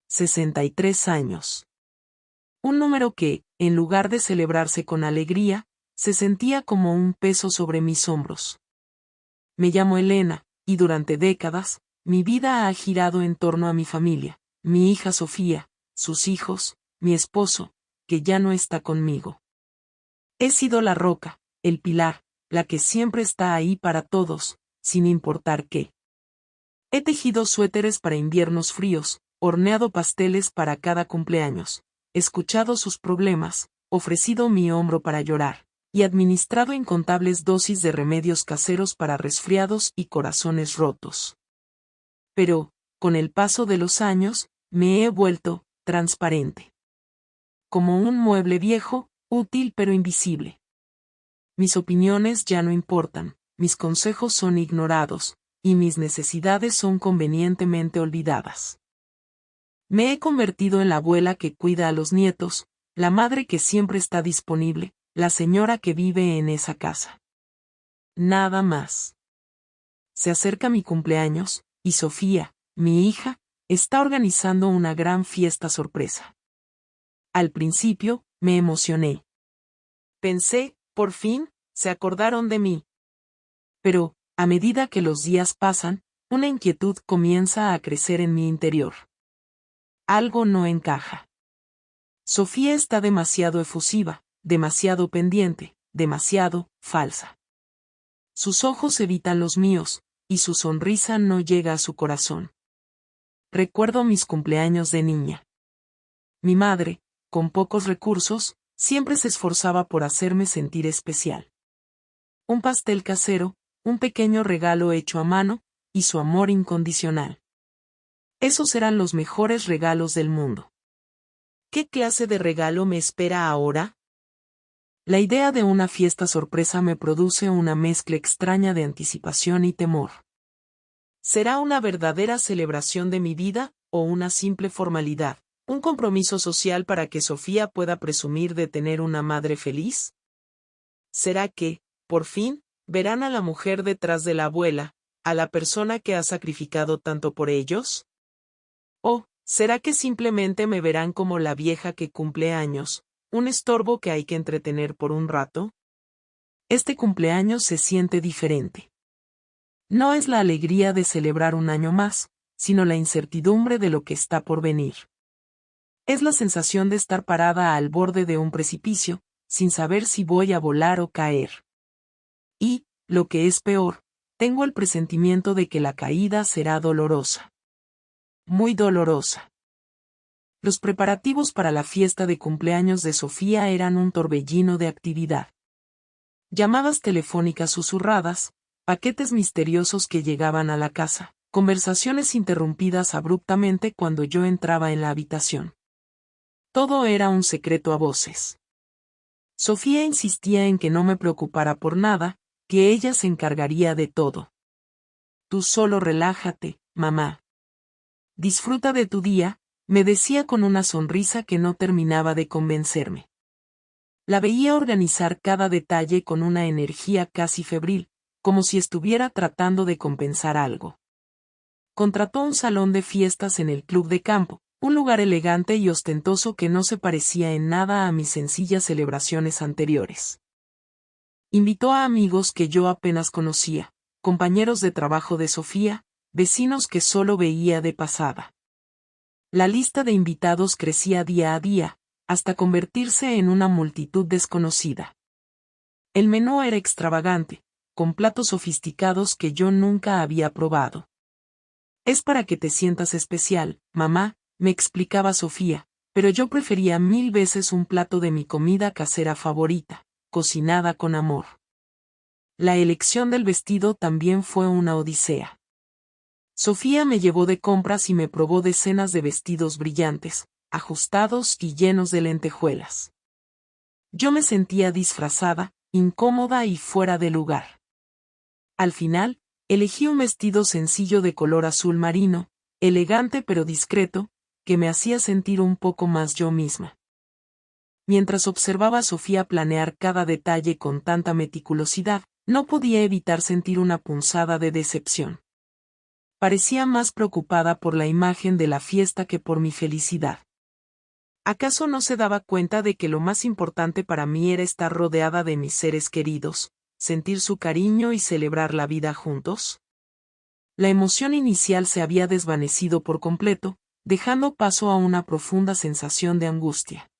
63 años. Un número que, en lugar de celebrarse con alegría, se sentía como un peso sobre mis hombros. Me llamo Elena, y durante décadas, mi vida ha girado en torno a mi familia, mi hija Sofía, sus hijos, mi esposo, que ya no está conmigo. He sido la roca, el pilar, la que siempre está ahí para todos, sin importar qué. He tejido suéteres para inviernos fríos, horneado pasteles para cada cumpleaños, escuchado sus problemas, ofrecido mi hombro para llorar, y administrado incontables dosis de remedios caseros para resfriados y corazones rotos. Pero, con el paso de los años, me he vuelto transparente. Como un mueble viejo, útil pero invisible. Mis opiniones ya no importan, mis consejos son ignorados, y mis necesidades son convenientemente olvidadas. Me he convertido en la abuela que cuida a los nietos, la madre que siempre está disponible, la señora que vive en esa casa. Nada más. Se acerca mi cumpleaños, y Sofía, mi hija, está organizando una gran fiesta sorpresa. Al principio, me emocioné. Pensé, por fin, se acordaron de mí. Pero, a medida que los días pasan, una inquietud comienza a crecer en mi interior. Algo no encaja. Sofía está demasiado efusiva, demasiado pendiente, demasiado falsa. Sus ojos evitan los míos, y su sonrisa no llega a su corazón. Recuerdo mis cumpleaños de niña. Mi madre, con pocos recursos, siempre se esforzaba por hacerme sentir especial. Un pastel casero, un pequeño regalo hecho a mano, y su amor incondicional. Esos eran los mejores regalos del mundo. ¿Qué clase de regalo me espera ahora? La idea de una fiesta sorpresa me produce una mezcla extraña de anticipación y temor. ¿Será una verdadera celebración de mi vida, o una simple formalidad, un compromiso social para que Sofía pueda presumir de tener una madre feliz? ¿Será que, por fin, verán a la mujer detrás de la abuela, a la persona que ha sacrificado tanto por ellos? ¿O será que simplemente me verán como la vieja que cumple años, un estorbo que hay que entretener por un rato? Este cumpleaños se siente diferente. No es la alegría de celebrar un año más, sino la incertidumbre de lo que está por venir. Es la sensación de estar parada al borde de un precipicio, sin saber si voy a volar o caer. Y, lo que es peor, tengo el presentimiento de que la caída será dolorosa. Muy dolorosa. Los preparativos para la fiesta de cumpleaños de Sofía eran un torbellino de actividad. Llamadas telefónicas susurradas, paquetes misteriosos que llegaban a la casa, conversaciones interrumpidas abruptamente cuando yo entraba en la habitación. Todo era un secreto a voces. Sofía insistía en que no me preocupara por nada, que ella se encargaría de todo. Tú solo relájate, mamá. Disfruta de tu día, me decía con una sonrisa que no terminaba de convencerme. La veía organizar cada detalle con una energía casi febril, como si estuviera tratando de compensar algo. Contrató un salón de fiestas en el club de campo, un lugar elegante y ostentoso que no se parecía en nada a mis sencillas celebraciones anteriores. Invitó a amigos que yo apenas conocía, compañeros de trabajo de Sofía, vecinos que solo veía de pasada. La lista de invitados crecía día a día, hasta convertirse en una multitud desconocida. El menú era extravagante, con platos sofisticados que yo nunca había probado. Es para que te sientas especial, mamá, me explicaba Sofía, pero yo prefería 1000 veces un plato de mi comida casera favorita, cocinada con amor. La elección del vestido también fue una odisea. Sofía me llevó de compras y me probó decenas de vestidos brillantes, ajustados y llenos de lentejuelas. Yo me sentía disfrazada, incómoda y fuera de lugar. Al final, elegí un vestido sencillo de color azul marino, elegante pero discreto, que me hacía sentir un poco más yo misma. Mientras observaba a Sofía planear cada detalle con tanta meticulosidad, no podía evitar sentir una punzada de decepción. Parecía más preocupada por la imagen de la fiesta que por mi felicidad. ¿Acaso no se daba cuenta de que lo más importante para mí era estar rodeada de mis seres queridos, sentir su cariño y celebrar la vida juntos? La emoción inicial se había desvanecido por completo, dejando paso a una profunda sensación de angustia.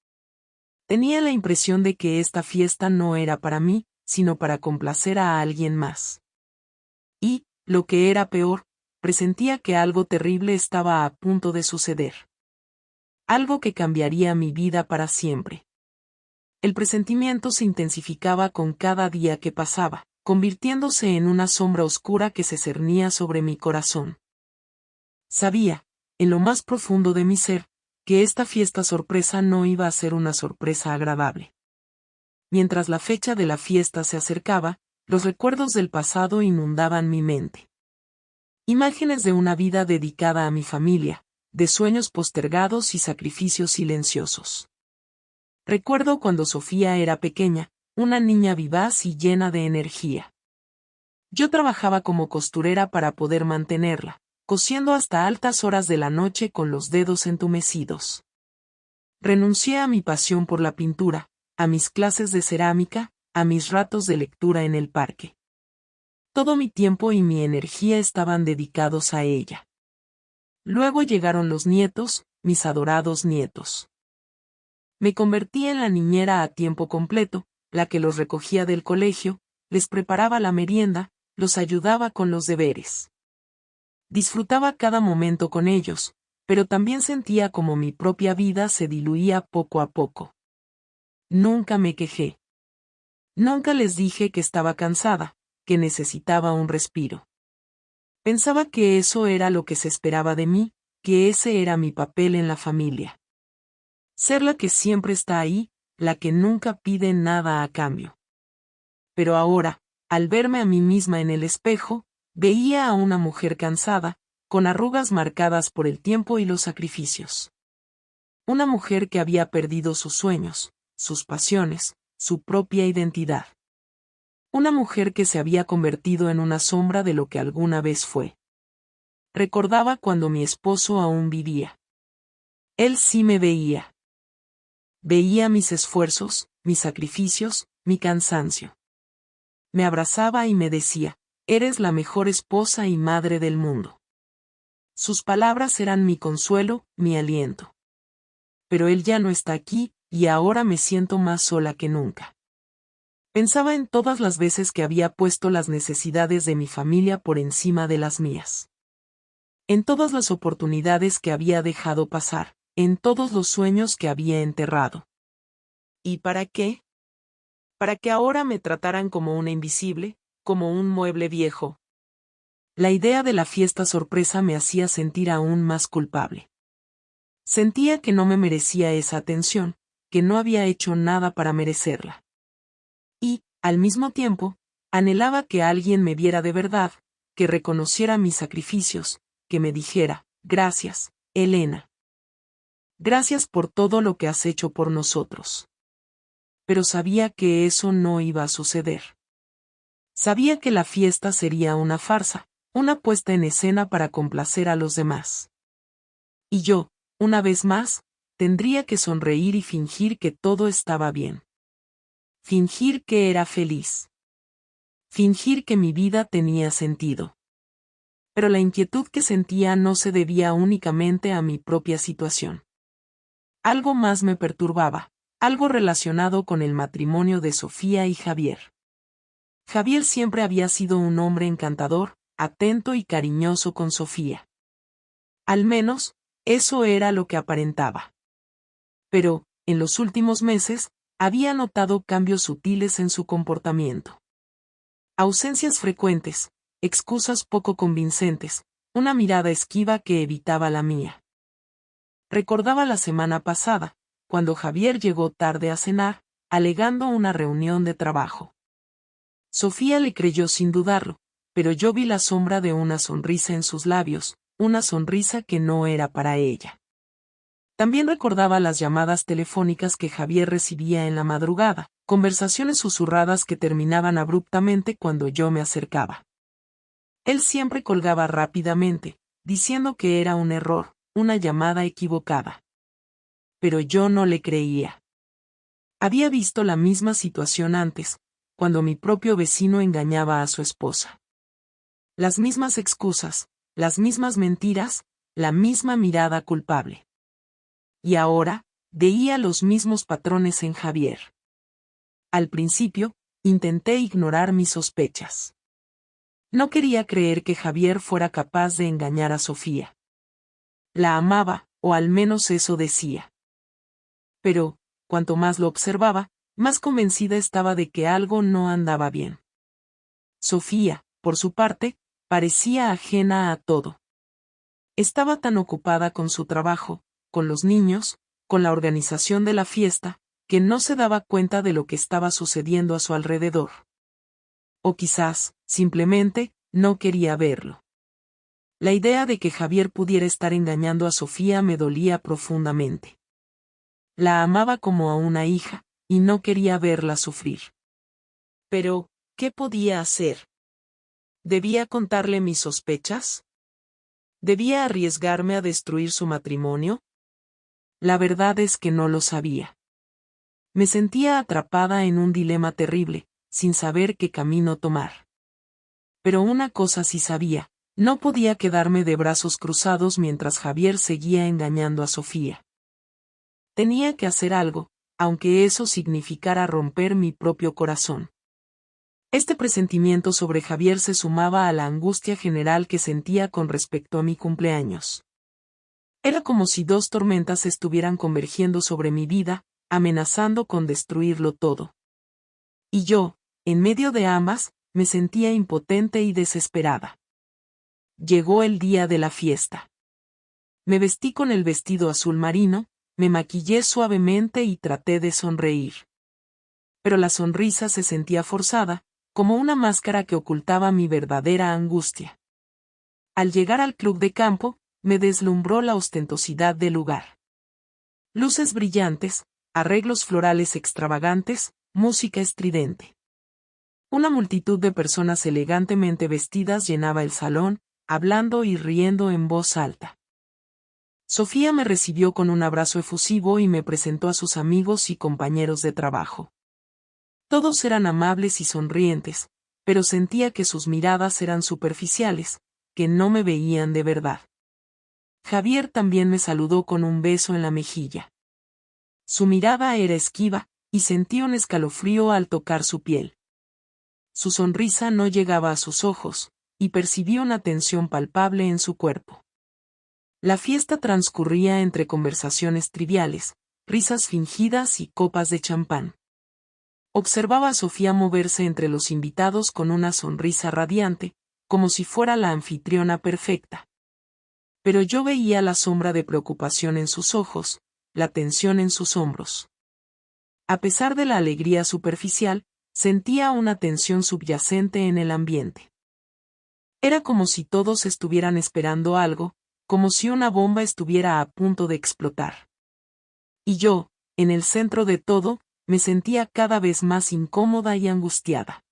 Tenía la impresión de que esta fiesta no era para mí, sino para complacer a alguien más. Y, lo que era peor, presentía que algo terrible estaba a punto de suceder. Algo que cambiaría mi vida para siempre. El presentimiento se intensificaba con cada día que pasaba, convirtiéndose en una sombra oscura que se cernía sobre mi corazón. Sabía, en lo más profundo de mi ser, que esta fiesta sorpresa no iba a ser una sorpresa agradable. Mientras la fecha de la fiesta se acercaba, los recuerdos del pasado inundaban mi mente. Imágenes de una vida dedicada a mi familia, de sueños postergados y sacrificios silenciosos. Recuerdo cuando Sofía era pequeña, una niña vivaz y llena de energía. Yo trabajaba como costurera para poder mantenerla, cosiendo hasta altas horas de la noche con los dedos entumecidos. Renuncié a mi pasión por la pintura, a mis clases de cerámica, a mis ratos de lectura en el parque. Todo mi tiempo y mi energía estaban dedicados a ella. Luego llegaron los nietos, mis adorados nietos. Me convertí en la niñera a tiempo completo, la que los recogía del colegio, les preparaba la merienda, los ayudaba con los deberes. Disfrutaba cada momento con ellos, pero también sentía como mi propia vida se diluía poco a poco. Nunca me quejé. Nunca les dije que estaba cansada, que necesitaba un respiro. Pensaba que eso era lo que se esperaba de mí, que ese era mi papel en la familia. Ser la que siempre está ahí, la que nunca pide nada a cambio. Pero ahora, al verme a mí misma en el espejo, veía a una mujer cansada, con arrugas marcadas por el tiempo y los sacrificios. Una mujer que había perdido sus sueños, sus pasiones, su propia identidad. Una mujer que se había convertido en una sombra de lo que alguna vez fue. Recordaba cuando mi esposo aún vivía. Él sí me veía. Veía mis esfuerzos, mis sacrificios, mi cansancio. Me abrazaba y me decía, eres la mejor esposa y madre del mundo. Sus palabras eran mi consuelo, mi aliento. Pero él ya no está aquí, y ahora me siento más sola que nunca. Pensaba en todas las veces que había puesto las necesidades de mi familia por encima de las mías. En todas las oportunidades que había dejado pasar, en todos los sueños que había enterrado. ¿Y para qué? Para que ahora me trataran como una invisible, como un mueble viejo. La idea de la fiesta sorpresa me hacía sentir aún más culpable. Sentía que no me merecía esa atención, que no había hecho nada para merecerla. Y, al mismo tiempo, anhelaba que alguien me viera de verdad, que reconociera mis sacrificios, que me dijera, gracias, Elena. Gracias por todo lo que has hecho por nosotros. Pero sabía que eso no iba a suceder. Sabía que la fiesta sería una farsa, una puesta en escena para complacer a los demás. Y yo, una vez más, tendría que sonreír y fingir que todo estaba bien. Fingir que era feliz. Fingir que mi vida tenía sentido. Pero la inquietud que sentía no se debía únicamente a mi propia situación. Algo más me perturbaba, algo relacionado con el matrimonio de Sofía y Javier. Javier siempre había sido un hombre encantador, atento y cariñoso con Sofía. Al menos, eso era lo que aparentaba. Pero, en los últimos meses, había notado cambios sutiles en su comportamiento. Ausencias frecuentes, excusas poco convincentes, una mirada esquiva que evitaba la mía. Recordaba la semana pasada, cuando Javier llegó tarde a cenar, alegando una reunión de trabajo. Sofía le creyó sin dudarlo, pero yo vi la sombra de una sonrisa en sus labios, una sonrisa que no era para ella. También recordaba las llamadas telefónicas que Javier recibía en la madrugada, conversaciones susurradas que terminaban abruptamente cuando yo me acercaba. Él siempre colgaba rápidamente, diciendo que era un error, una llamada equivocada. Pero yo no le creía. Había visto la misma situación antes, cuando mi propio vecino engañaba a su esposa. Las mismas excusas, las mismas mentiras, la misma mirada culpable. Y ahora, veía los mismos patrones en Javier. Al principio, intenté ignorar mis sospechas. No quería creer que Javier fuera capaz de engañar a Sofía. La amaba, o al menos eso decía. Pero, cuanto más lo observaba, más convencida estaba de que algo no andaba bien. Sofía, por su parte, parecía ajena a todo. Estaba tan ocupada con su trabajo, con los niños, con la organización de la fiesta, que no se daba cuenta de lo que estaba sucediendo a su alrededor. O quizás, simplemente, no quería verlo. La idea de que Javier pudiera estar engañando a Sofía me dolía profundamente. La amaba como a una hija, y no quería verla sufrir. Pero, ¿qué podía hacer? ¿Debía contarle mis sospechas? ¿Debía arriesgarme a destruir su matrimonio? La verdad es que no lo sabía. Me sentía atrapada en un dilema terrible, sin saber qué camino tomar. Pero una cosa sí sabía, no podía quedarme de brazos cruzados mientras Javier seguía engañando a Sofía. Tenía que hacer algo, aunque eso significara romper mi propio corazón. Este presentimiento sobre Javier se sumaba a la angustia general que sentía con respecto a mi cumpleaños. Era como si dos tormentas estuvieran convergiendo sobre mi vida, amenazando con destruirlo todo. Y yo, en medio de ambas, me sentía impotente y desesperada. Llegó el día de la fiesta. Me vestí con el vestido azul marino, me maquillé suavemente y traté de sonreír. Pero la sonrisa se sentía forzada, como una máscara que ocultaba mi verdadera angustia. Al llegar al club de campo, me deslumbró la ostentosidad del lugar. Luces brillantes, arreglos florales extravagantes, música estridente. Una multitud de personas elegantemente vestidas llenaba el salón, hablando y riendo en voz alta. Sofía me recibió con un abrazo efusivo y me presentó a sus amigos y compañeros de trabajo. Todos eran amables y sonrientes, pero sentía que sus miradas eran superficiales, que no me veían de verdad. Javier también me saludó con un beso en la mejilla. Su mirada era esquiva, y sentí un escalofrío al tocar su piel. Su sonrisa no llegaba a sus ojos, y percibí una tensión palpable en su cuerpo. La fiesta transcurría entre conversaciones triviales, risas fingidas y copas de champán. Observaba a Sofía moverse entre los invitados con una sonrisa radiante, como si fuera la anfitriona perfecta. Pero yo veía la sombra de preocupación en sus ojos, la tensión en sus hombros. A pesar de la alegría superficial, sentía una tensión subyacente en el ambiente. Era como si todos estuvieran esperando algo, como si una bomba estuviera a punto de explotar. Y yo, en el centro de todo, me sentía cada vez más incómoda y angustiada.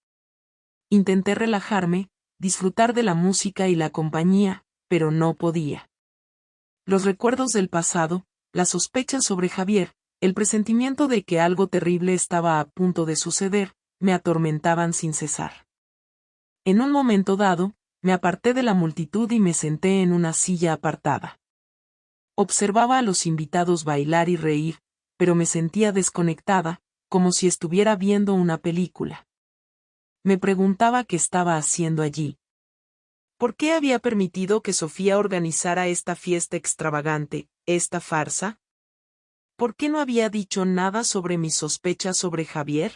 Intenté relajarme, disfrutar de la música y la compañía, pero no podía. Los recuerdos del pasado, las sospechas sobre Javier, el presentimiento de que algo terrible estaba a punto de suceder, me atormentaban sin cesar. En un momento dado, me aparté de la multitud y me senté en una silla apartada. Observaba a los invitados bailar y reír, pero me sentía desconectada, como si estuviera viendo una película. Me preguntaba qué estaba haciendo allí. ¿Por qué había permitido que Sofía organizara esta fiesta extravagante, esta farsa? ¿Por qué no había dicho nada sobre mis sospechas sobre Javier?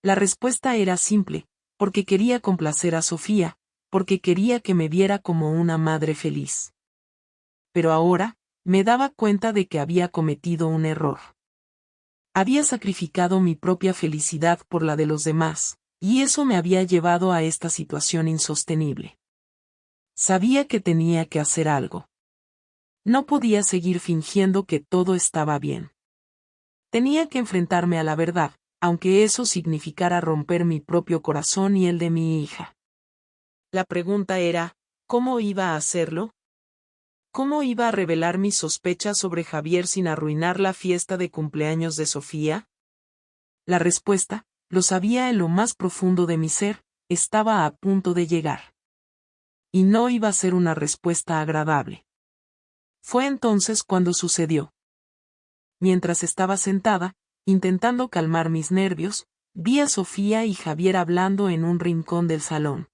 La respuesta era simple, porque quería complacer a Sofía, porque quería que me viera como una madre feliz. Pero ahora, me daba cuenta de que había cometido un error. Había sacrificado mi propia felicidad por la de los demás, y eso me había llevado a esta situación insostenible. Sabía que tenía que hacer algo. No podía seguir fingiendo que todo estaba bien. Tenía que enfrentarme a la verdad, aunque eso significara romper mi propio corazón y el de mi hija. La pregunta era, ¿cómo iba a hacerlo? ¿Cómo iba a revelar mis sospechas sobre Javier sin arruinar la fiesta de cumpleaños de Sofía? La respuesta, lo sabía en lo más profundo de mi ser, estaba a punto de llegar. Y no iba a ser una respuesta agradable. Fue entonces cuando sucedió. Mientras estaba sentada, intentando calmar mis nervios, vi a Sofía y Javier hablando en un rincón del salón.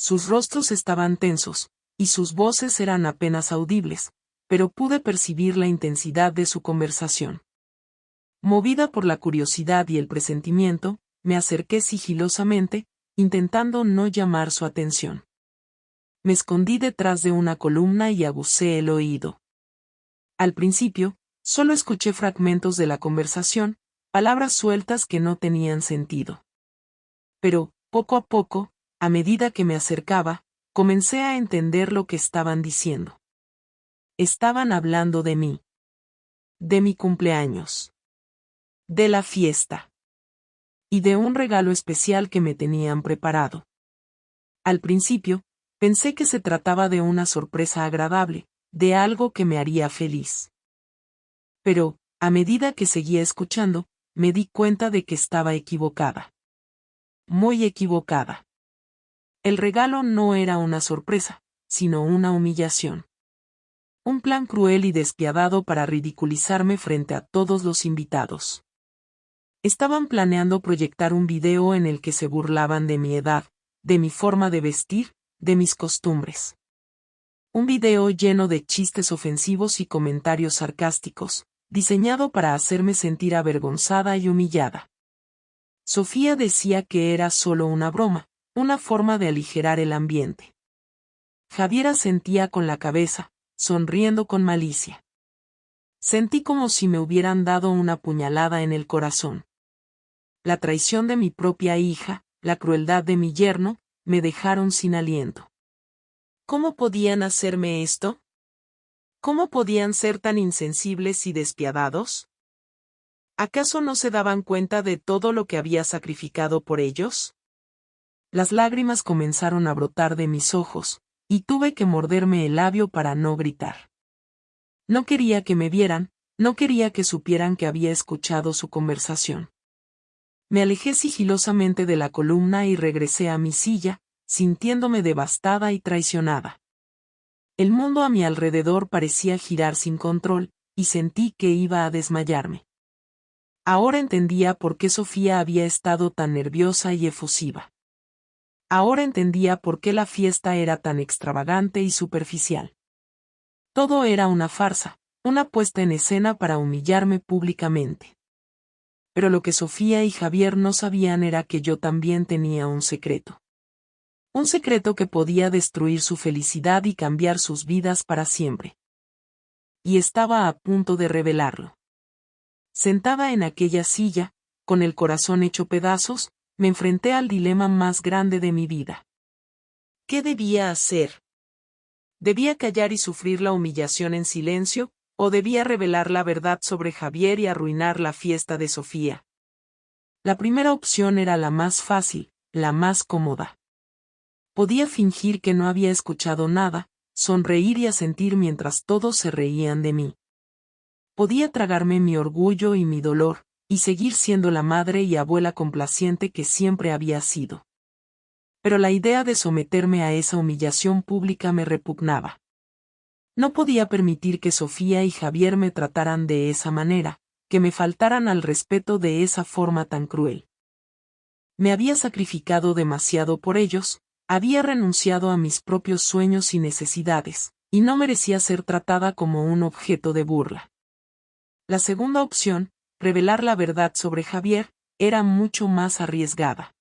Sus rostros estaban tensos, y sus voces eran apenas audibles, pero pude percibir la intensidad de su conversación. Movida por la curiosidad y el presentimiento, me acerqué sigilosamente, intentando no llamar su atención. Me escondí detrás de una columna y agucé el oído. Al principio, solo escuché fragmentos de la conversación, palabras sueltas que no tenían sentido. Pero, poco a poco, a medida que me acercaba, comencé a entender lo que estaban diciendo. Estaban hablando de mí. De mi cumpleaños. De la fiesta. Y de un regalo especial que me tenían preparado. Al principio, pensé que se trataba de una sorpresa agradable, de algo que me haría feliz. Pero, a medida que seguía escuchando, me di cuenta de que estaba equivocada. Muy equivocada. El regalo no era una sorpresa, sino una humillación. Un plan cruel y despiadado para ridiculizarme frente a todos los invitados. Estaban planeando proyectar un video en el que se burlaban de mi edad, de mi forma de vestir, de mis costumbres. Un video lleno de chistes ofensivos y comentarios sarcásticos, diseñado para hacerme sentir avergonzada y humillada. Sofía decía que era solo una broma, una forma de aligerar el ambiente. Javier asentía con la cabeza, sonriendo con malicia. Sentí como si me hubieran dado una puñalada en el corazón. La traición de mi propia hija, la crueldad de mi yerno, me dejaron sin aliento. ¿Cómo podían hacerme esto? ¿Cómo podían ser tan insensibles y despiadados? ¿Acaso no se daban cuenta de todo lo que había sacrificado por ellos? Las lágrimas comenzaron a brotar de mis ojos, y tuve que morderme el labio para no gritar. No quería que me vieran, no quería que supieran que había escuchado su conversación. Me alejé sigilosamente de la columna y regresé a mi silla, sintiéndome devastada y traicionada. El mundo a mi alrededor parecía girar sin control, y sentí que iba a desmayarme. Ahora entendía por qué Sofía había estado tan nerviosa y efusiva. Ahora entendía por qué la fiesta era tan extravagante y superficial. Todo era una farsa, una puesta en escena para humillarme públicamente. Pero lo que Sofía y Javier no sabían era que yo también tenía un secreto. Un secreto que podía destruir su felicidad y cambiar sus vidas para siempre. Y estaba a punto de revelarlo. Sentada en aquella silla, con el corazón hecho pedazos, me enfrenté al dilema más grande de mi vida. ¿Qué debía hacer? ¿Debía callar y sufrir la humillación en silencio, o debía revelar la verdad sobre Javier y arruinar la fiesta de Sofía? La primera opción era la más fácil, la más cómoda. Podía fingir que no había escuchado nada, sonreír y asentir mientras todos se reían de mí. Podía tragarme mi orgullo y mi dolor, y seguir siendo la madre y abuela complaciente que siempre había sido. Pero la idea de someterme a esa humillación pública me repugnaba. No podía permitir que Sofía y Javier me trataran de esa manera, que me faltaran al respeto de esa forma tan cruel. Me había sacrificado demasiado por ellos, había renunciado a mis propios sueños y necesidades, y no merecía ser tratada como un objeto de burla. La segunda opción, revelar la verdad sobre Javier, era mucho más arriesgada.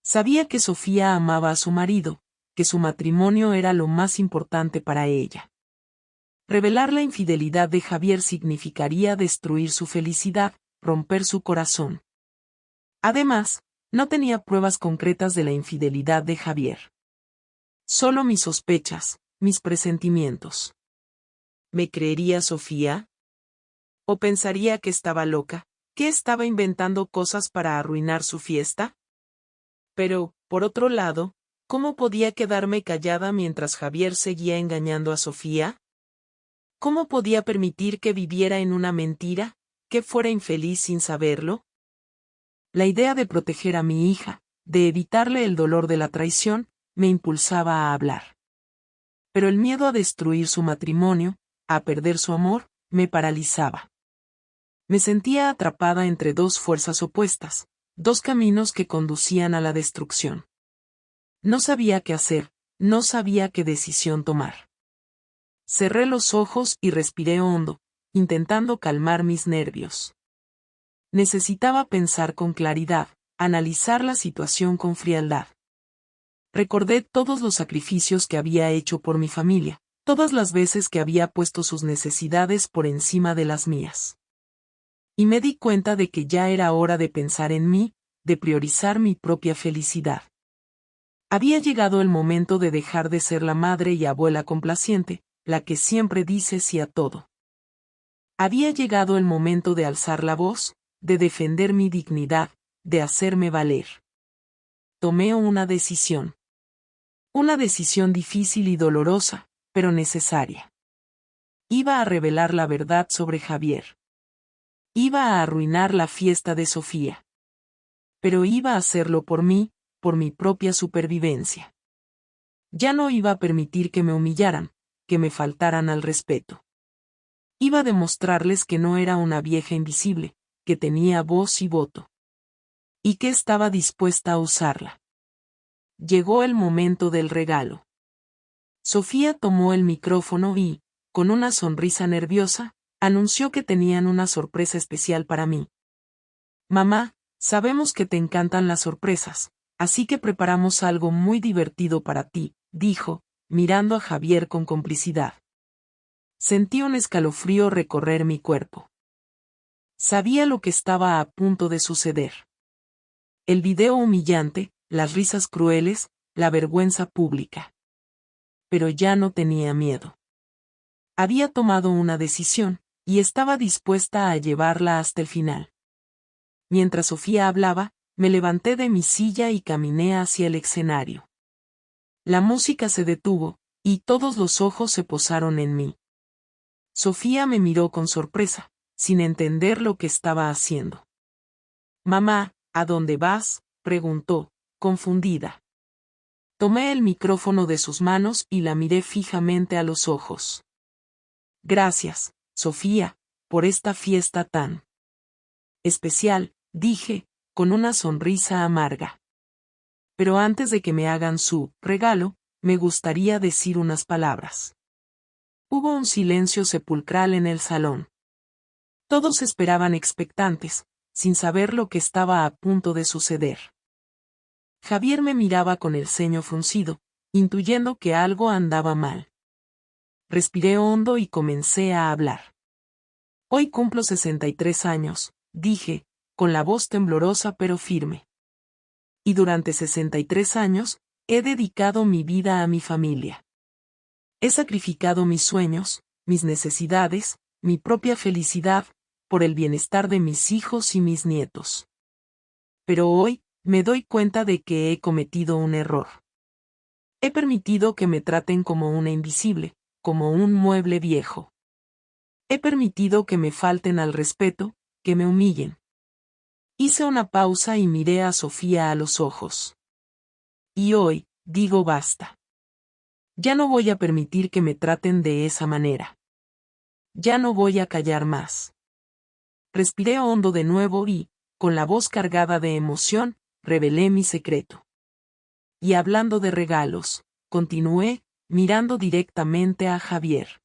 Sabía que Sofía amaba a su marido, que su matrimonio era lo más importante para ella. Revelar la infidelidad de Javier significaría destruir su felicidad, romper su corazón. Además, no tenía pruebas concretas de la infidelidad de Javier. Solo mis sospechas, mis presentimientos. ¿Me creería Sofía? ¿O pensaría que estaba loca, que estaba inventando cosas para arruinar su fiesta? Pero, por otro lado, ¿Cómo podía quedarme callada mientras Javier seguía engañando a Sofía? ¿Cómo podía permitir que viviera en una mentira, que fuera infeliz sin saberlo? La idea de proteger a mi hija, de evitarle el dolor de la traición, me impulsaba a hablar. Pero el miedo a destruir su matrimonio, a perder su amor, me paralizaba. Me sentía atrapada entre dos fuerzas opuestas, dos caminos que conducían a la destrucción. No sabía qué hacer, no sabía qué decisión tomar. Cerré los ojos y respiré hondo, intentando calmar mis nervios. Necesitaba pensar con claridad, analizar la situación con frialdad. Recordé todos los sacrificios que había hecho por mi familia, todas las veces que había puesto sus necesidades por encima de las mías. Y me di cuenta de que ya era hora de pensar en mí, de priorizar mi propia felicidad. Había llegado el momento de dejar de ser la madre y abuela complaciente, la que siempre dice sí a todo. Había llegado el momento de alzar la voz, de defender mi dignidad, de hacerme valer. Tomé una decisión. Una decisión difícil y dolorosa, pero necesaria. Iba a revelar la verdad sobre Javier. Iba a arruinar la fiesta de Sofía. Pero iba a hacerlo por mí, por mi propia supervivencia. Ya no iba a permitir que me humillaran, que me faltaran al respeto. Iba a demostrarles que no era una vieja invisible, que tenía voz y voto. Y que estaba dispuesta a usarla. Llegó el momento del regalo. Sofía tomó el micrófono y, con una sonrisa nerviosa, anunció que tenían una sorpresa especial para mí. Mamá, sabemos que te encantan las sorpresas, así que preparamos algo muy divertido para ti, dijo, mirando a Javier con complicidad. Sentí un escalofrío recorrer mi cuerpo. Sabía lo que estaba a punto de suceder. El video humillante, las risas crueles, la vergüenza pública. Pero ya no tenía miedo. Había tomado una decisión, y estaba dispuesta a llevarla hasta el final. Mientras Sofía hablaba, me levanté de mi silla y caminé hacia el escenario. La música se detuvo, y todos los ojos se posaron en mí. Sofía me miró con sorpresa, sin entender lo que estaba haciendo. Mamá, ¿a dónde vas?, preguntó, confundida. Tomé el micrófono de sus manos y la miré fijamente a los ojos. Gracias, Sofía, por esta fiesta tan especial, dije, con una sonrisa amarga. Pero antes de que me hagan su regalo, me gustaría decir unas palabras. Hubo un silencio sepulcral en el salón. Todos esperaban expectantes, sin saber lo que estaba a punto de suceder. Javier me miraba con el ceño fruncido, intuyendo que algo andaba mal. Respiré hondo y comencé a hablar. Hoy cumplo 63 años, dije, con la voz temblorosa pero firme. Y durante 63 años, he dedicado mi vida a mi familia. He sacrificado mis sueños, mis necesidades, mi propia felicidad, por el bienestar de mis hijos y mis nietos. Pero hoy, me doy cuenta de que he cometido un error. He permitido que me traten como una invisible, como un mueble viejo. He permitido que me falten al respeto, que me humillen. Hice una pausa y miré a Sofía a los ojos. Y hoy, digo basta. Ya no voy a permitir que me traten de esa manera. Ya no voy a callar más. Respiré hondo de nuevo y, con la voz cargada de emoción, revelé mi secreto. Y hablando de regalos, continué, mirando directamente a Javier.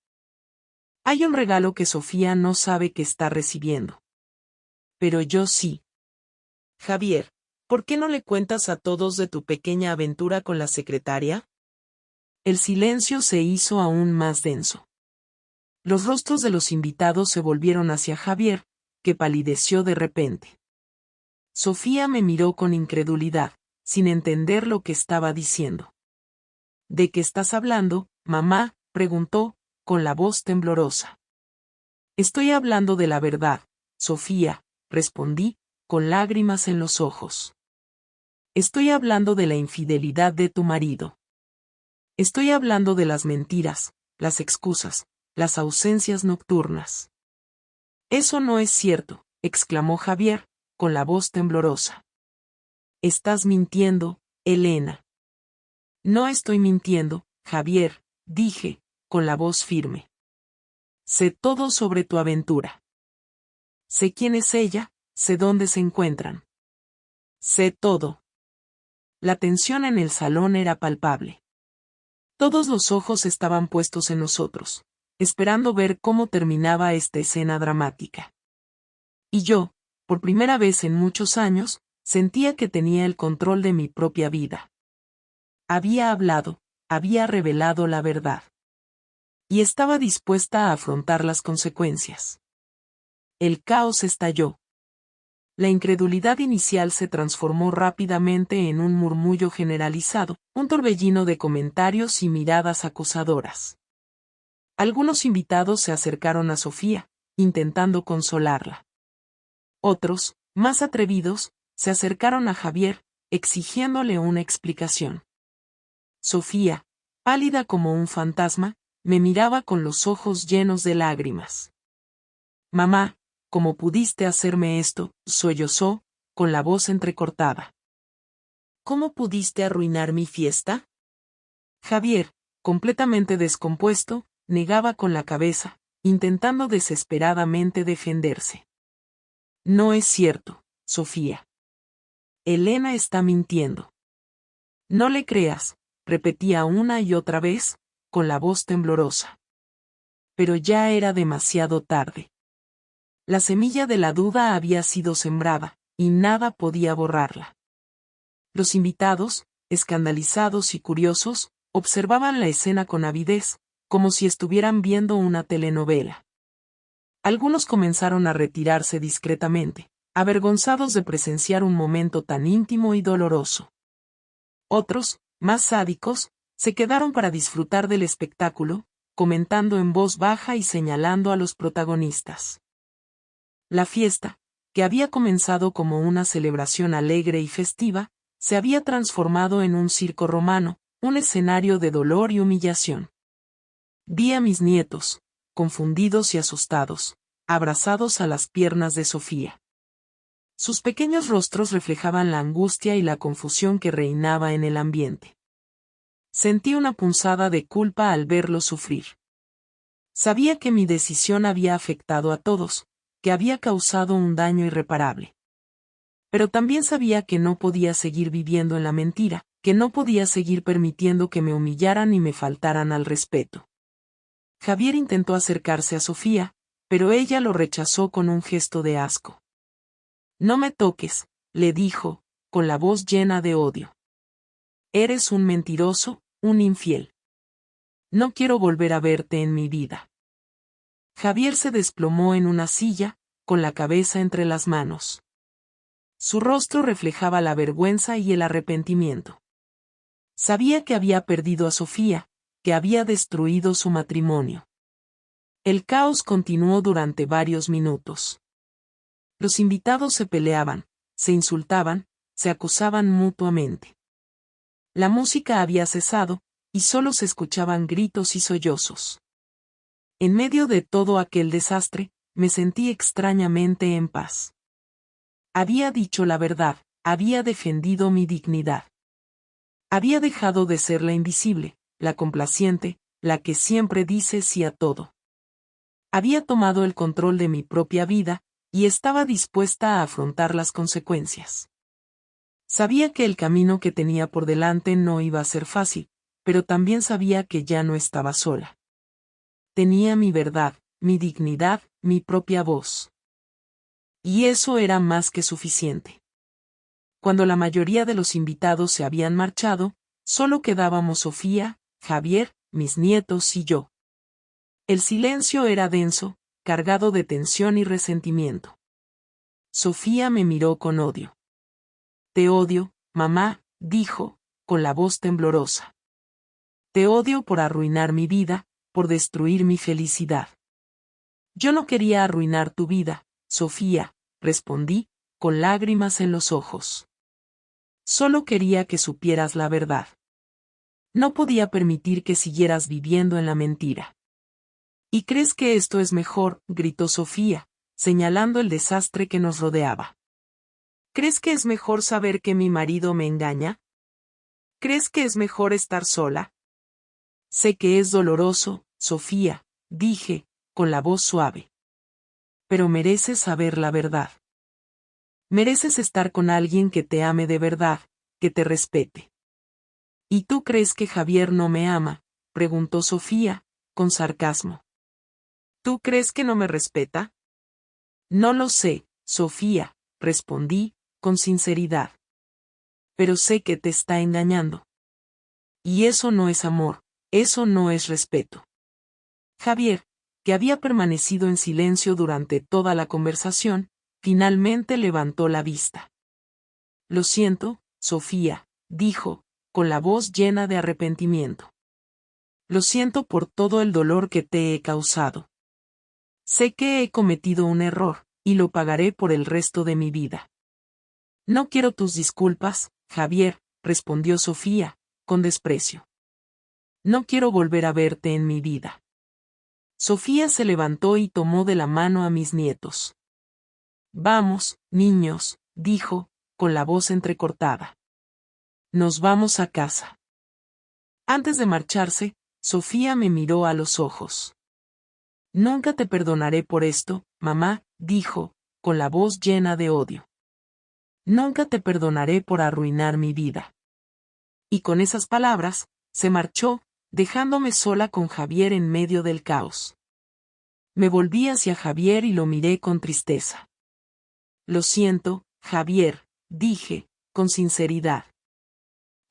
Hay un regalo que Sofía no sabe que está recibiendo. Pero yo sí. Javier, ¿por qué no le cuentas a todos de tu pequeña aventura con la secretaria? El silencio se hizo aún más denso. Los rostros de los invitados se volvieron hacia Javier, que palideció de repente. Sofía me miró con incredulidad, sin entender lo que estaba diciendo. ¿De qué estás hablando, mamá?, preguntó, con la voz temblorosa. Estoy hablando de la verdad, Sofía, respondí, con lágrimas en los ojos. Estoy hablando de la infidelidad de tu marido. Estoy hablando de las mentiras, las excusas, las ausencias nocturnas. Eso no es cierto, exclamó Javier, con la voz temblorosa. Estás mintiendo, Elena. No estoy mintiendo, Javier, dije, con la voz firme. Sé todo sobre tu aventura. Sé quién es ella, sé dónde se encuentran. Sé todo. La tensión en el salón era palpable. Todos los ojos estaban puestos en nosotros, esperando ver cómo terminaba esta escena dramática. Y yo, por primera vez en muchos años, sentía que tenía el control de mi propia vida. Había hablado, había revelado la verdad. Y estaba dispuesta a afrontar las consecuencias. El caos estalló. La incredulidad inicial se transformó rápidamente en un murmullo generalizado, un torbellino de comentarios y miradas acusadoras. Algunos invitados se acercaron a Sofía, intentando consolarla. Otros, más atrevidos, se acercaron a Javier, exigiéndole una explicación. Sofía, pálida como un fantasma, me miraba con los ojos llenos de lágrimas. Mamá, ¿cómo pudiste hacerme esto?, sollozó, con la voz entrecortada. ¿Cómo pudiste arruinar mi fiesta? Javier, completamente descompuesto, negaba con la cabeza, intentando desesperadamente defenderse. No es cierto, Sofía. Elena está mintiendo. No le creas, repetía una y otra vez, con la voz temblorosa. Pero ya era demasiado tarde. La semilla de la duda había sido sembrada, y nada podía borrarla. Los invitados, escandalizados y curiosos, observaban la escena con avidez, como si estuvieran viendo una telenovela. Algunos comenzaron a retirarse discretamente, avergonzados de presenciar un momento tan íntimo y doloroso. Otros, más sádicos, se quedaron para disfrutar del espectáculo, comentando en voz baja y señalando a los protagonistas. La fiesta, que había comenzado como una celebración alegre y festiva, se había transformado en un circo romano, un escenario de dolor y humillación. Vi a mis nietos, confundidos y asustados, abrazados a las piernas de Sofía. Sus pequeños rostros reflejaban la angustia y la confusión que reinaba en el ambiente. Sentí una punzada de culpa al verlos sufrir. Sabía que mi decisión había afectado a todos, que había causado un daño irreparable. Pero también sabía que no podía seguir viviendo en la mentira, que no podía seguir permitiendo que me humillaran y me faltaran al respeto. Javier intentó acercarse a Sofía, pero ella lo rechazó con un gesto de asco. No me toques, le dijo, con la voz llena de odio. Eres un mentiroso, un infiel. No quiero volver a verte en mi vida. Javier se desplomó en una silla, con la cabeza entre las manos. Su rostro reflejaba la vergüenza y el arrepentimiento. Sabía que había perdido a Sofía, que había destruido su matrimonio. El caos continuó durante varios minutos. Los invitados se peleaban, se insultaban, se acusaban mutuamente. La música había cesado, y solo se escuchaban gritos y sollozos. En medio de todo aquel desastre, me sentí extrañamente en paz. Había dicho la verdad, había defendido mi dignidad. Había dejado de ser la invisible, la complaciente, la que siempre dice sí a todo. Había tomado el control de mi propia vida, y estaba dispuesta a afrontar las consecuencias. Sabía que el camino que tenía por delante no iba a ser fácil, pero también sabía que ya no estaba sola. Tenía mi verdad, mi dignidad, mi propia voz. Y eso era más que suficiente. Cuando la mayoría de los invitados se habían marchado, solo quedábamos Sofía, Javier, mis nietos y yo. El silencio era denso, cargado de tensión y resentimiento. Sofía me miró con odio. Te odio, mamá, dijo, con la voz temblorosa. Te odio por arruinar mi vida, por destruir mi felicidad. Yo no quería arruinar tu vida, Sofía, respondí, con lágrimas en los ojos. Solo quería que supieras la verdad. No podía permitir que siguieras viviendo en la mentira. ¿Y crees que esto es mejor?, gritó Sofía, señalando el desastre que nos rodeaba. ¿Crees que es mejor saber que mi marido me engaña? ¿Crees que es mejor estar sola? Sé que es doloroso, Sofía, dije, con la voz suave. Pero mereces saber la verdad. Mereces estar con alguien que te ame de verdad, que te respete. ¿Y tú crees que Javier no me ama?, preguntó Sofía, con sarcasmo. ¿Tú crees que no me respeta? No lo sé, Sofía, respondí, con sinceridad. Pero sé que te está engañando. Y eso no es amor, eso no es respeto. Javier, que había permanecido en silencio durante toda la conversación, finalmente levantó la vista. Lo siento, Sofía, dijo, con la voz llena de arrepentimiento. Lo siento por todo el dolor que te he causado. Sé que he cometido un error, y lo pagaré por el resto de mi vida. No quiero tus disculpas, Javier, respondió Sofía, con desprecio. No quiero volver a verte en mi vida. Sofía se levantó y tomó de la mano a mis nietos. Vamos, niños, dijo, con la voz entrecortada. Nos vamos a casa. Antes de marcharse, Sofía me miró a los ojos. Nunca te perdonaré por esto, mamá, dijo, con la voz llena de odio. Nunca te perdonaré por arruinar mi vida. Y con esas palabras, se marchó, dejándome sola con Javier en medio del caos. Me volví hacia Javier y lo miré con tristeza. Lo siento, Javier, dije, con sinceridad.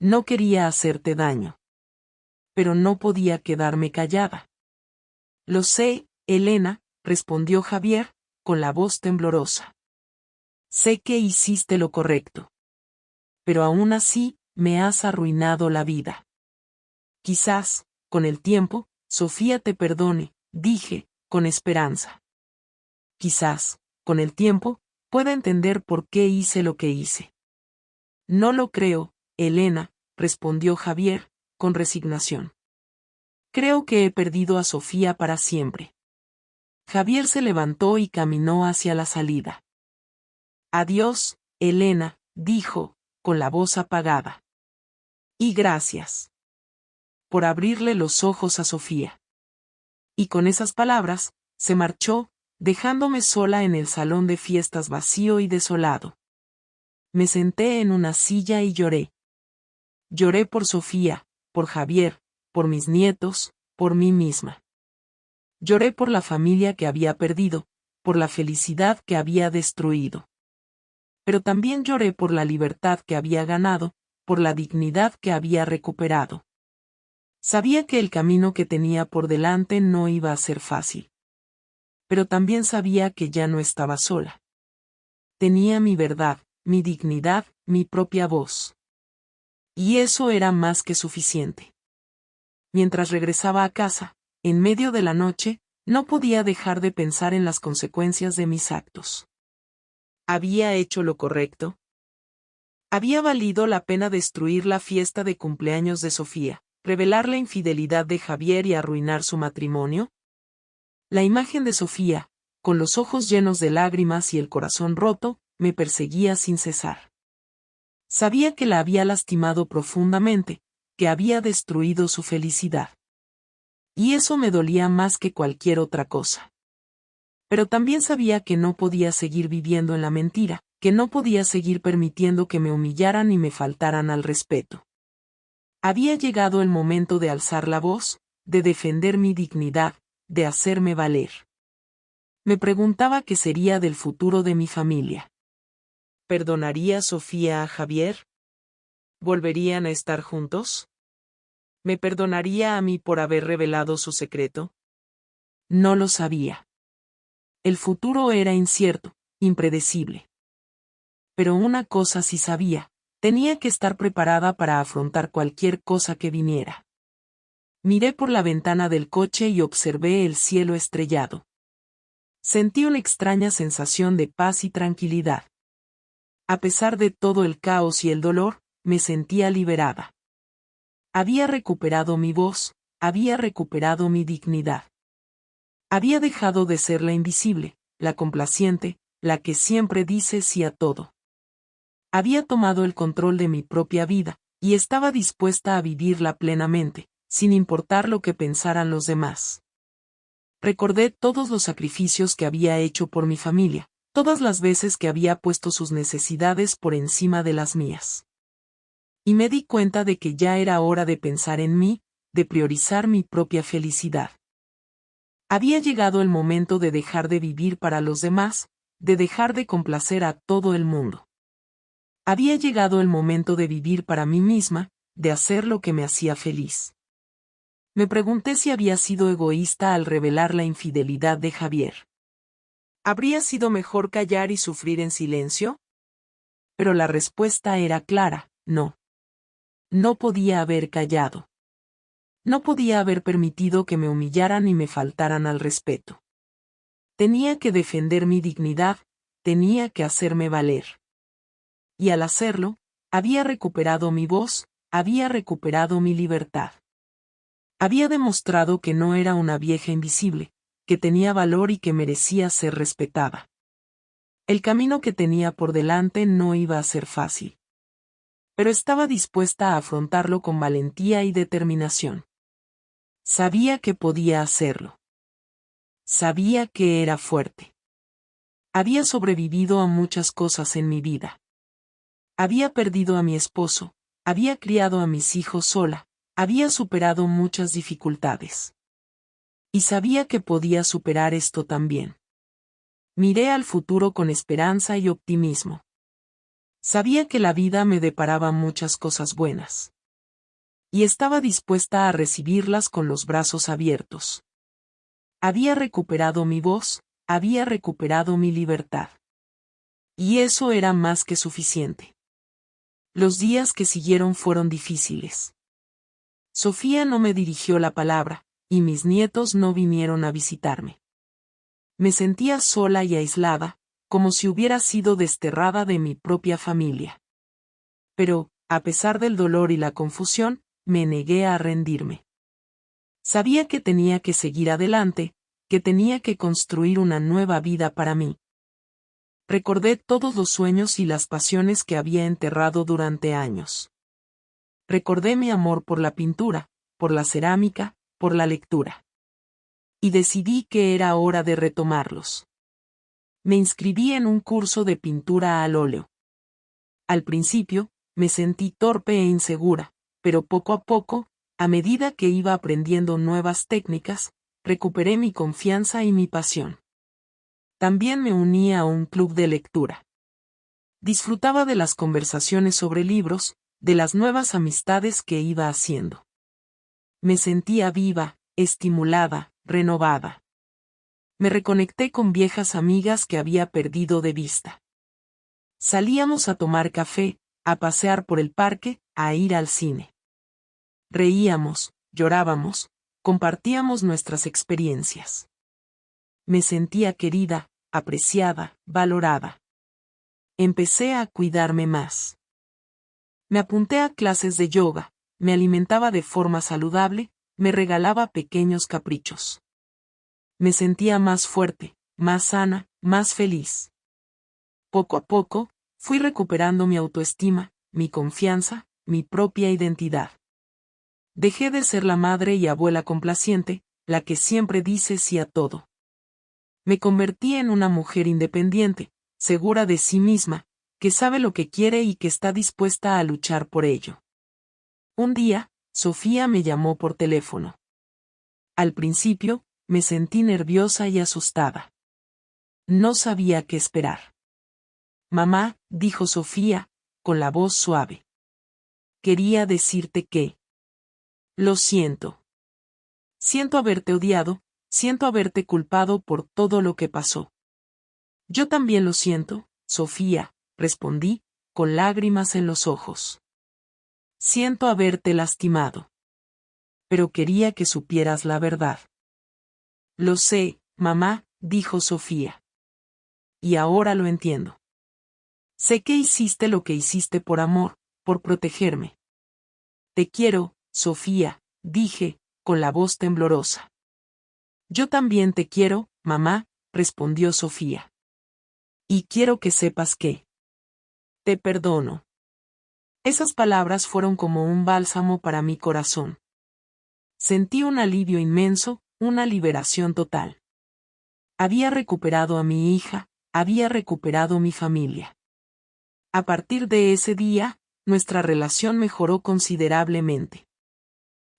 No quería hacerte daño. Pero no podía quedarme callada. Lo sé, Elena, respondió Javier, con la voz temblorosa. Sé que hiciste lo correcto. Pero aún así, me has arruinado la vida. Quizás, con el tiempo, Sofía te perdone, dije, con esperanza. Quizás, con el tiempo, pueda entender por qué hice lo que hice. No lo creo, Elena, respondió Javier, con resignación. Creo que he perdido a Sofía para siempre. Javier se levantó y caminó hacia la salida. Adiós, Elena, dijo, con la voz apagada. Y gracias por abrirle los ojos a Sofía. Y con esas palabras, se marchó, dejándome sola en el salón de fiestas vacío y desolado. Me senté en una silla y lloré. Lloré por Sofía, por Javier, por mis nietos, por mí misma. Lloré por la familia que había perdido, por la felicidad que había destruido. Pero también lloré por la libertad que había ganado, por la dignidad que había recuperado. Sabía que el camino que tenía por delante no iba a ser fácil. Pero también sabía que ya no estaba sola. Tenía mi verdad, mi dignidad, mi propia voz. Y eso era más que suficiente. Mientras regresaba a casa, en medio de la noche, no podía dejar de pensar en las consecuencias de mis actos. ¿Había hecho lo correcto? ¿Había valido la pena destruir la fiesta de cumpleaños de Sofía, revelar la infidelidad de Javier y arruinar su matrimonio? La imagen de Sofía, con los ojos llenos de lágrimas y el corazón roto, me perseguía sin cesar. Sabía que la había lastimado profundamente, que había destruido su felicidad. Y eso me dolía más que cualquier otra cosa. Pero también sabía que no podía seguir viviendo en la mentira, que no podía seguir permitiendo que me humillaran y me faltaran al respeto. Había llegado el momento de alzar la voz, de defender mi dignidad, de hacerme valer. Me preguntaba qué sería del futuro de mi familia. ¿Perdonaría Sofía a Javier? ¿Volverían a estar juntos? ¿Me perdonaría a mí por haber revelado su secreto? No lo sabía. El futuro era incierto, impredecible. Pero una cosa sí sabía, tenía que estar preparada para afrontar cualquier cosa que viniera. Miré por la ventana del coche y observé el cielo estrellado. Sentí una extraña sensación de paz y tranquilidad. A pesar de todo el caos y el dolor, me sentía liberada. Había recuperado mi voz, había recuperado mi dignidad. Había dejado de ser la invisible, la complaciente, la que siempre dice sí a todo. Había tomado el control de mi propia vida, y estaba dispuesta a vivirla plenamente, sin importar lo que pensaran los demás. Recordé todos los sacrificios que había hecho por mi familia, todas las veces que había puesto sus necesidades por encima de las mías. Y me di cuenta de que ya era hora de pensar en mí, de priorizar mi propia felicidad. Había llegado el momento de dejar de vivir para los demás, de dejar de complacer a todo el mundo. Había llegado el momento de vivir para mí misma, de hacer lo que me hacía feliz. Me pregunté si había sido egoísta al revelar la infidelidad de Javier. ¿Habría sido mejor callar y sufrir en silencio? Pero la respuesta era clara, no. No podía haber callado. No podía haber permitido que me humillaran y me faltaran al respeto. Tenía que defender mi dignidad, tenía que hacerme valer. Y al hacerlo, había recuperado mi voz, había recuperado mi libertad. Había demostrado que no era una vieja invisible, que tenía valor y que merecía ser respetada. El camino que tenía por delante no iba a ser fácil. Pero estaba dispuesta a afrontarlo con valentía y determinación. Sabía que podía hacerlo. Sabía que era fuerte. Había sobrevivido a muchas cosas en mi vida. Había perdido a mi esposo, había criado a mis hijos sola, había superado muchas dificultades. Y sabía que podía superar esto también. Miré al futuro con esperanza y optimismo. Sabía que la vida me deparaba muchas cosas buenas. Y estaba dispuesta a recibirlas con los brazos abiertos. Había recuperado mi voz, había recuperado mi libertad. Y eso era más que suficiente. Los días que siguieron fueron difíciles. Sofía no me dirigió la palabra, y mis nietos no vinieron a visitarme. Me sentía sola y aislada, como si hubiera sido desterrada de mi propia familia. Pero, a pesar del dolor y la confusión, me negué a rendirme. Sabía que tenía que seguir adelante, que tenía que construir una nueva vida para mí. Recordé todos los sueños y las pasiones que había enterrado durante años. Recordé mi amor por la pintura, por la cerámica, por la lectura. Y decidí que era hora de retomarlos. Me inscribí en un curso de pintura al óleo. Al principio, me sentí torpe e insegura, pero poco a poco, a medida que iba aprendiendo nuevas técnicas, recuperé mi confianza y mi pasión. También me uní a un club de lectura. Disfrutaba de las conversaciones sobre libros, de las nuevas amistades que iba haciendo. Me sentía viva, estimulada, renovada. Me reconecté con viejas amigas que había perdido de vista. Salíamos a tomar café, a pasear por el parque, a ir al cine. Reíamos, llorábamos, compartíamos nuestras experiencias. Me sentía querida, apreciada, valorada. Empecé a cuidarme más. Me apunté a clases de yoga, me alimentaba de forma saludable, me regalaba pequeños caprichos. Me sentía más fuerte, más sana, más feliz. Poco a poco, fui recuperando mi autoestima, mi confianza, mi propia identidad. Dejé de ser la madre y abuela complaciente, la que siempre dice sí a todo. Me convertí en una mujer independiente, segura de sí misma, que sabe lo que quiere y que está dispuesta a luchar por ello. Un día, Sofía me llamó por teléfono. Al principio, me sentí nerviosa y asustada. No sabía qué esperar. Mamá, dijo Sofía, con la voz suave. Quería decirte que... Lo siento. Siento haberte odiado, siento haberte culpado por todo lo que pasó. Yo también lo siento, Sofía, respondí, con lágrimas en los ojos. Siento haberte lastimado. Pero quería que supieras la verdad. Lo sé, mamá, dijo Sofía. Y ahora lo entiendo. Sé que hiciste lo que hiciste por amor, por protegerme. Te quiero, Sofía, dije, con la voz temblorosa. Yo también te quiero, mamá, respondió Sofía. Y quiero que sepas que te perdono. Esas palabras fueron como un bálsamo para mi corazón. Sentí un alivio inmenso, una liberación total. Había recuperado a mi hija, había recuperado mi familia. A partir de ese día, nuestra relación mejoró considerablemente.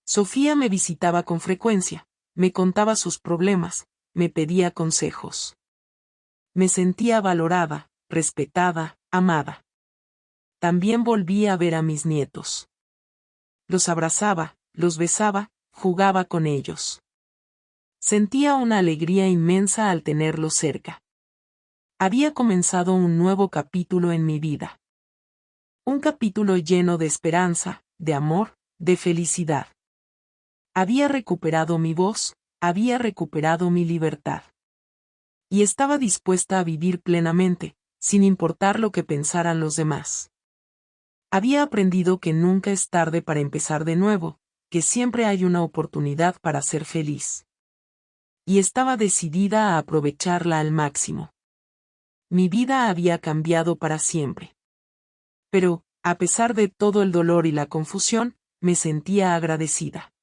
Sofía me visitaba con frecuencia, me contaba sus problemas, me pedía consejos. Me sentía valorada, respetada, amada. También volví a ver a mis nietos. Los abrazaba, los besaba, jugaba con ellos. Sentía una alegría inmensa al tenerlos cerca. Había comenzado un nuevo capítulo en mi vida. Un capítulo lleno de esperanza, de amor, de felicidad. Había recuperado mi voz, había recuperado mi libertad. Y estaba dispuesta a vivir plenamente, sin importar lo que pensaran los demás. Había aprendido que nunca es tarde para empezar de nuevo, que siempre hay una oportunidad para ser feliz. Y estaba decidida a aprovecharla al máximo. Mi vida había cambiado para siempre. Pero, a pesar de todo el dolor y la confusión, me sentía agradecida.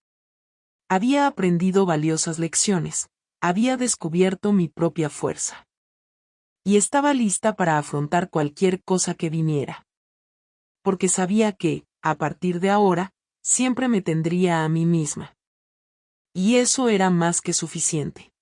Había aprendido valiosas lecciones, había descubierto mi propia fuerza. Y estaba lista para afrontar cualquier cosa que viniera. Porque sabía que, a partir de ahora, siempre me tendría a mí misma. Y eso era más que suficiente.